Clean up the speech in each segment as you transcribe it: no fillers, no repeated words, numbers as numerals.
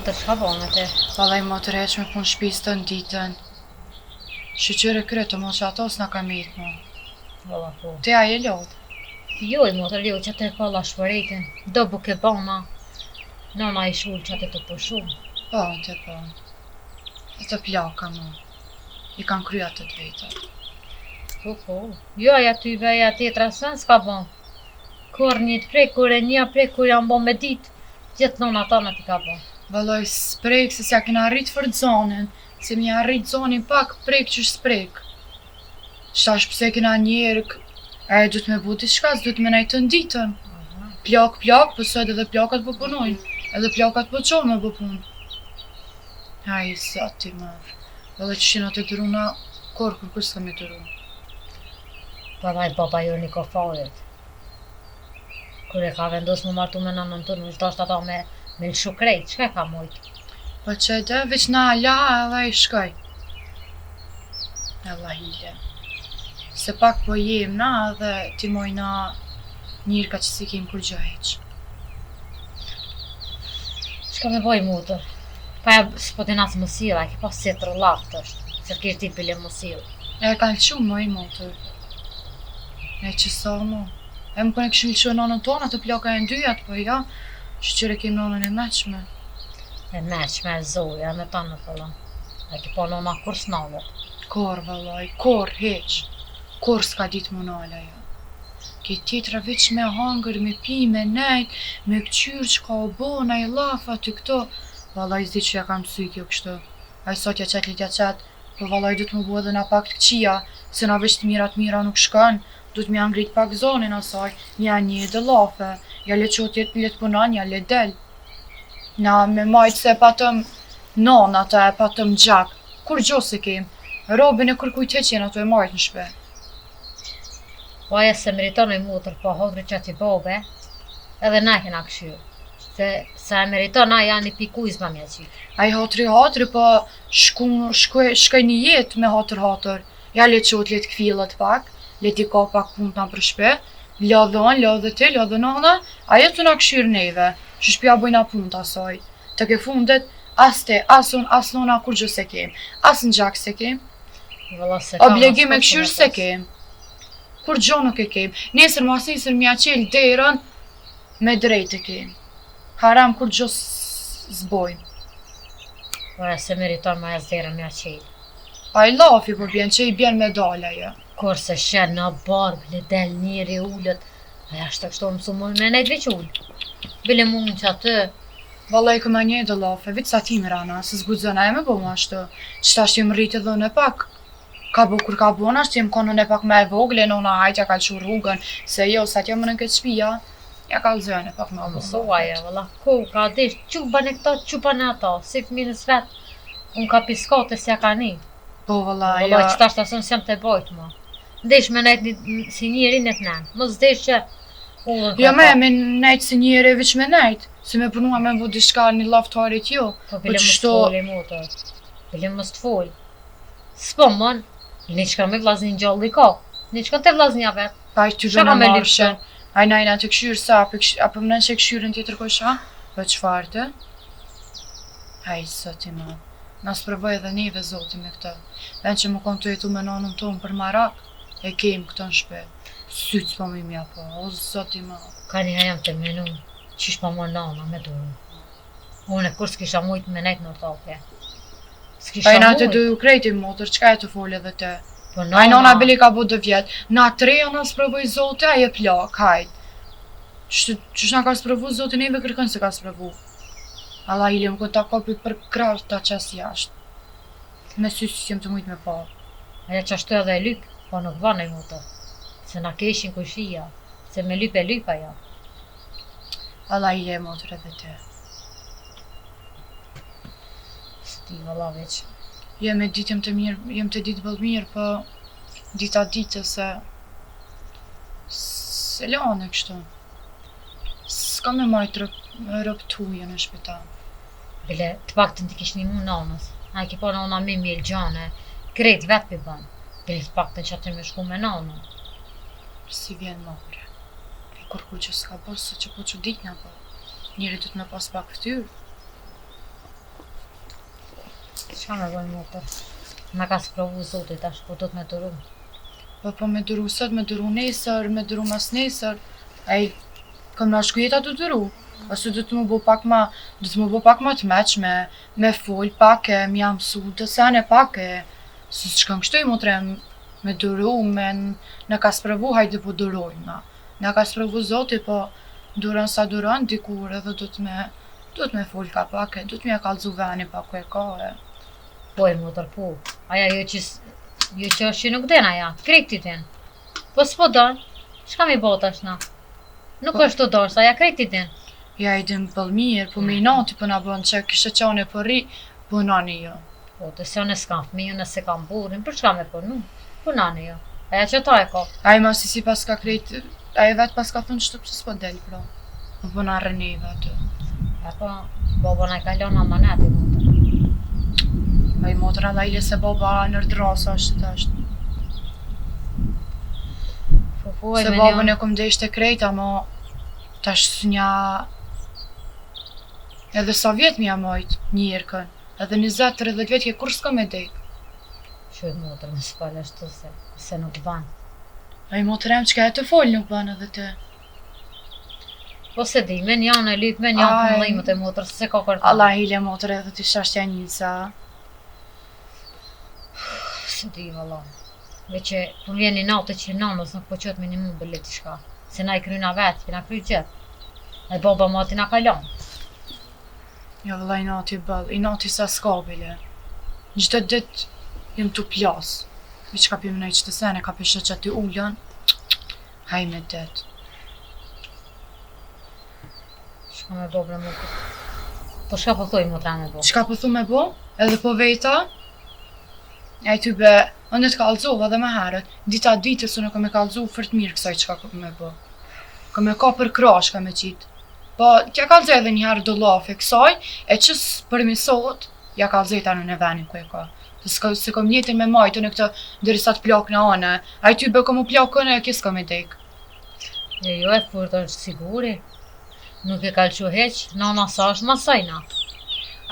motër, çka bën me te? Vallaj motër heq me punë shtëpisë të ditën. Shqyre krytë mo që ato s'na ka mitë mo. Valla po. Te aje lodh. Jo, motër, jo, që te palla shpëretin. Do buke bana. Nona i shull që te të përshull. Po, te po. E të plaka mo. I kanë krya të veta. Po. Jo, aja ty ve, aja tjetra sen s'ka bën. Kur një të prek, kur e një prek, kur janë bën me ditë, gjithë nona tona t'i ka bën. Vallaj sprek se s'ja kena rrit për zonin. Se m'ja rrit zonin pak prek që sprek. Shtash pse kena njerëk. E du të me bu diçka, s'du të me najtë në ditën. Plak, po sot edhe plakat po punojnë. Edhe plakat po qonë me bu punë. Aj, zati mërë. Vallaj që shina të dëruna, kur s'ka me dëru. Vallaj baba jo një kofarit. Kur e ka vendos më martu me nënën tënë, është dashtë ata me lëshu krejt, çka ka mujt? Po që edhe veç na la edhe i shkoj. Allah hile. Se pak po jem na edhe ti mojna njërë ka që si kem kur gjë heq. Çka me boj mutër? Pa ja s'po të nasë mësila, e ki pas si të rëllaft është, se t'kesh ti pile mësil. E kanë lëshu më i motër. E që sa mo. E më kone këshu lëshu nonën tonë, atë plaka e ndyjat, po ja, që qëre kem nonën e meqme. E meqme, e zoja, me tanë në fëllon. E ki po nona kur s'nave. Kor, vallaj, kor, heq. Kor s'ka ditë më nala, ja. Ki tjetra veç me hangër, me pi, me nejt, me këqyrë që ka o bona, i lafa të këto. Vallaj, zdi që ja kam sy kjo kështu. Aj sot ja qet, litja qet, po vallaj du të më bu edhe na pak të këqia, se na veç të mira nuk shkën. Du të m'ja ngrit pak zonin asaj, mja një edhe lafe, ja le qotjet let punan, ja le del. Na me majtë se patëm nona ta e patëm gjak, kur gjo se kem, robin e kërkujt heqjen ato e majtë në shpe. Po aja se meriton e mutër, po hodri që ati bobe, edhe na kena këshyrë. Se e meriton a janë i pikujzma mja qitë. Aj hatri, po shkoj një jetë me hatër. Ja le qot, let kfilët pak, let i ka pak punt na për shpe, lodhe ti, lodhe nona, ajo të na këshyrë neve, që shpja bojna punt asaj. Të ke fundet, as te, as unë, as nona kur gjë se kem, as në gjak se kem, obligim e këshyrë se kem, kur gjë nuk e kem, nesër mja qel derën, me drejt e kem, haram kur gjë zbojnë. Po e se meriton ma e zderën mja qel. Pa i lafi po bjen, që i bjen medalja ja. Kur se shenë në barbë, le del njëri ullët, aja është të kështu mësu më me nejtë veç ullë. Bile mund që atë. Vallaj këma një dhe lafe, vitë sa ti mirana, se zgudzona e me bo ma ashtu. Qëta është jem rritë dhe në pak. Ka bo kur ka bo në ashtu, jem konën e pak me vogle, nona hajtja ka lëshu rrugën, se jo, sa t'jem më në këtë shpia, ja ka lëzën e pak me bo. Mësuaja, valla, ku ka dish, qupën e këto, qupën e ato, si fëminës vetë, unë ka piskate si ja ka një. Po vallaj, ja. Valla, qëta është asën si jam të bojtë ma. Ndesh me nejtë si njëri në të nënë, mos ndesh që ullën ka jo me nejtë si njëri veç me nejtë, se me punua me vë dishka një laftarit jo. Po bile mos të foli motër, bile mos të foli. S'po mon, një qëka me vlazni gjalli ka, një qëka të vlaznja vetë. Pa i ty rëna marshen, a najna të këshyrë sa, apo më nënë që këshyrën tjetër kosha, po qëfar të? Haj, zoti ma, na s'përvoj edhe neve zoti me këta, ven që më kon të jetu me nanën tonë për marak, e kem këto në shpe, sytë s'po më imja po, o zoti ma. Ka një jam të menu, qish pa më nana me duru. Unë e kur s'kisha mujtë me nejtë në ortake. Pa i na të du krejti motër, qka e të foli edhe te? Po A i nona bili ka bu dë vjetë, na treja na s'përvoj zote, a je plak, hajt. Qysh na ka s'përvu zote, neve kërkën se ka s'përvu. Allah ili më këta kopit për krasht ta qas jashtë. Me sysi si jem të mujtë me pa. Aja që ashtu edhe e lypë, po nuk vanë e mutër. Se na keshin kushia, se me lypë e lypë aja. Allah ili e motër edhe te. Sti valla veç. Jem të ditë bëllë mirë, po dita se se lane kështu. S'ka me majtë rëptuje në shpital. Bile të pak të në të kish një mu nanës. A ki po nana me mjellë gjane, krejt vetë për banë. Bile të pak të në që atë me shku me nanë. Si vjen more. E kur që s'ka bërë, se që po që ditë në bërë. Njëri du të me pas pak ftyrë. Çka me bëjmë motër? Na ka sprovu Zoti tash, po do të me duru. Po me duru sot, me duru nesër, me duru mas nesër. Ai, kam na shkujeta të duru. Ose do të më bo pak ma, do të më bo pak ma të meq me fol pak e më jam mësu të sene pak e. Se s'kam kështu i motre me duru, në ka sprovu, hajde po durojmë na. Na ka sprovu Zoti, po duron sa duron, dikur edhe do të me fol ka pak e, do të m'ja kallzu veni pak e ka e. Po e motër, po. Aja jo që është që nuk den aja, krejt ti den. Po s'po don, çka mi bo tash na? Nuk Po. është të dorës, aja krejt ti den. Ja i dim pëll mirë, po me i nati po na bën që kishe qane po ri, po nani jo. Po, të se unë s'kam fëmijë, nëse kam burrin, për çka me punu? Punani jo. Aja që ta e ka. Ai ma si pas ka krejt, ai vet pas ka thënë çto pse s'po del pra. Po na rëneve aty. E po, baba na e ka lënë amaneti motër. Ai motra lajle se baba ndërdrasa është tash. Po, Se babën e kom desh te krejt, ama tash s'nja edhe sa vjet m'ja majt njërkën. Edhe 20-30 vjet ke kur s'ka me dek. Shuj motër, më s'pale ashtu se nuk ban. Ai motrem çka e të fol nuk ban edhe te. Po se di, men janë e lyp, men janë Aj. të mëllimët e motër, se ka kërta. Allah hile motre edhe ti shashtja njësa. Se di, valla. Veqe, po më vjen një natë që nanës nuk po qëtë minimum bëllet t'i shka. Se na i kryna vetë, kina kry gjithë. E baba mati na ka lanë. Ja vëlla i nati bëll, i nati sa s'ka bile. Gjdo dit jem t'u plas. Veç ka pim nëjtë që të sene, ka pishe që ti ullën. Haj me det. Shka me bo bre motër. Po shka po thoj motra me bo? Qka po thu me bo? Edhe po veta? Aj ty be, unë të kallzova dhe me herët. Dita ditës unë kom e kallzu fërt mirë kësaj qka kom me bo. Kom e ka për krash ka me qitë. Po, t'ja kallzoj edhe një herë do lafe kësaj, e qës përmisot, ja kallzoj ta në venin ku e ka. Se kom njetin me majtë në këtë derisa të plak në anë, a i ty be kom u plakën e kis kom e dek. Jo e furt është siguri. Nuk e kalqu heq, nana sa është masajna.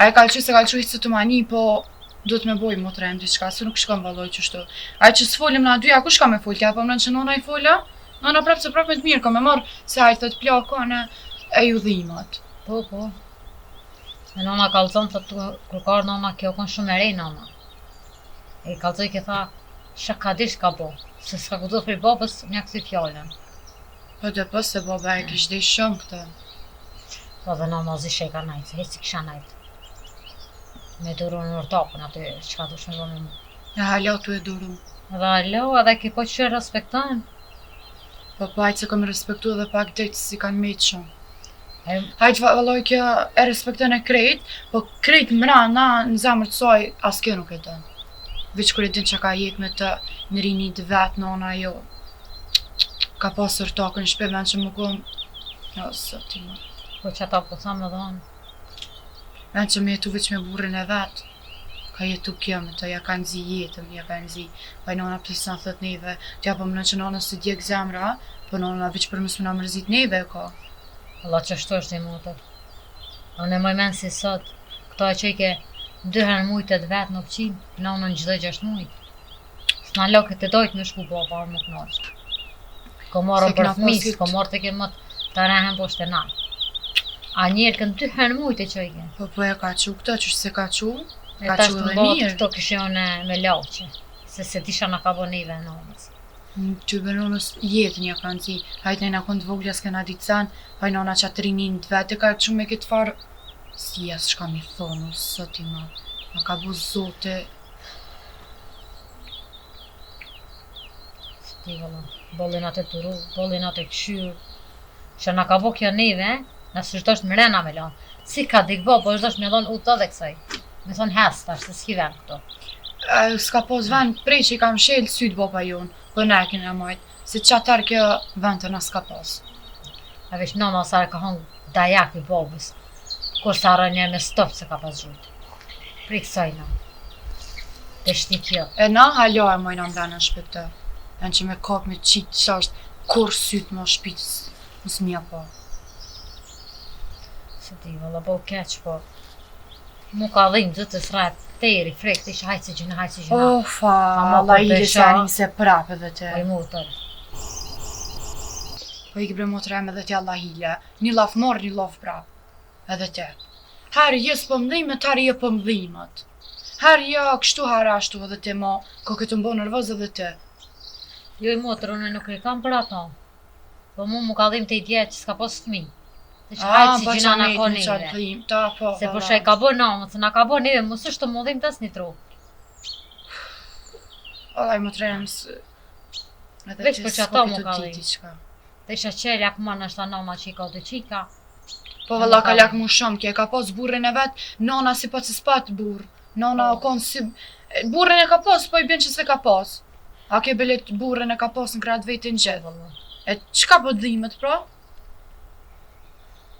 A e kalqy se kalqy hitë të mani, po do të me boj motrem diçka, se nuk shkon valloj qështu. A i që s'folim na dyja, ku shka me fol, kja po mërën që nana i fola? Nana prap se prap me të mirë, kom e marë se a i të plakën e ju dhimat. Po. E nana kalzon të kërkar nana kjo kon shumë e rej nana. E kalzoj ke tha, shakadisht ka bo, se s'ka ku do për babës një kësi fjallën. Po dhe po se baba e kish dhe shumë këtë. Po dhe nana zishe ka najtë, se heci kisha najtë. Me duru në ortakën aty, qka dush me bo me mu. E hala tu e duru. Edhe alo, edhe ki po që respektojnë. Po hajtë se kom respektu edhe pak ditë si kanë metë shumë. E Hajtë valloj kjo e respekton e krejt, po krejt mrana në zemër të saj as kjo nuk e dën. Veç kur e din që ka jek me të në rinit vetë nona jo. Ka pasur takën shpe vend që më kom. Jo, së ti më. po që ata po thamë edhe onë. Vend që me jetu veç me burrin e vetë. Ka jetu kjo me të, ja ka nëzi jetën, ja ka nëzi. Pa i nona pësë në thët neve, t'ja po më në që nona së djek zemra, po nona veç për mësë më në mërzit neve e ka. Allah që shto është i motër. Unë e moj menë si sot, këta e që i ke 2 herë mujtët vetë në pëqinë, në unë në gjithë 6 mujtë. S'na lokët e dojtë me shku baba më knaqë. Ko marrën Se për kena fëmisë, pasit- ko marrë të ke më të rehen poshtë e nalë. A njerë kënë 2 herë mujtë e që i ke. Po e ka qu këtë, që se ka qu, E ka tash qu të edhe mbotë mirë. këto këshione me lauqe, se disha në ka bo neve në onës. Ty benonës jetën ja kanë zi, hajtë nëjna kënë të vogla s'kena ditë sen, hajtë nëna që atë rinin të vetë, ka që me këtë farë, si jas shka mi thonë, sot i ma ka bu zote, Ti valla, bollin atë turu, bollin atë këshyrë, që na ka bo kjo neve, nësë është është mrena me lanë. Si ka dikbo, po është është me lanë utë dhe kësaj. Me thonë hes tash, se s'ki ven këto. s'ka pos vend prej që i kam shelë sytë baba jonë, po ne e kene majtë, se qatar kjo vend të na s'ka pos. A veç nona sa ka hongë dajak i babës, kur sa rënje me stopë se ka pas gjujtë. Pri kësaj në. Dhe shti kjo. E na hala e mojna mbrana në shpete, e në që me kap me qitë që është kur sytë më shpitës, mësë mja po. Se ti valla, bo keq po. Mu ka dhim zëtë sret, teri, frekt, isha hajtë si gjina. Ofa, Ama Allah kur i të dhe shoh- se se prap edhe te. Po i motër. Po i kibre motra eme edhe te Allah hile. Një laf marr, një laf prap. Edhe te. Herë jes për mdhimet, herë je për mdhimet. Herë ja kështu, herë ashtu edhe te ma. Ko këtë mbo nervoz edhe te. Jo i motër, unë nuk i kam për ato. Po mu ka dhim të i djetë që s'ka pos fëmi. Se që hajtë si gjina na ka neve. Ta, po, Se përsha i ka bo namët, se na ka bo neve, mos është të modhim tas një tru. Allah i motra eme së... Veç për që ato mu ka dhim. dhim. Dhe isha qelja këma në shta nama që i ka të qika. Po valla ka lak mu shumë, kje ka pos burrin e vet, nana si pa që s'pat burr. Nana Po. kon si... Burrin e ka pos, po i bjen që s'e ka pos. A ke belet burrin e ka pos në kratë vetin gjithë. E qka po dhimet pra?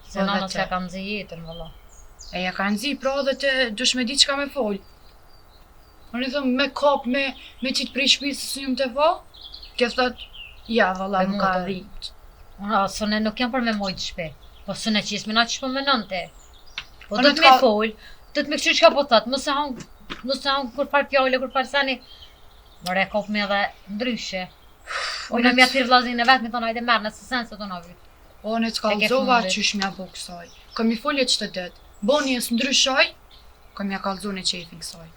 Se Po, nana dhe s'ka te. kam zi jetën, valla. E ja ka nzi pra dhe te dush me di qka me fol. Unë i thëm me kap, me qitë prej shpisë së njëm të fa, ke thot, ja valla E më ka motër. dhimt. Unë sone nuk jam për me mojtë shpe. Po sone qis me na që shpo me nënte. Po Unë do të t'ka- me fol, do të me këshu qka po thot, mos e hang kur far pjale, kur far sani. More kop me edhe ndryshe. Unë me atir vlazin e vetë, me thonë hajde merë nëse sen se të në vyt. Unë të E ke kallzova fundit. qysh mja bo kësaj. Kam i folje që të det. Boni e së ndryshoj, kam ja kallzone që i fin kësaj.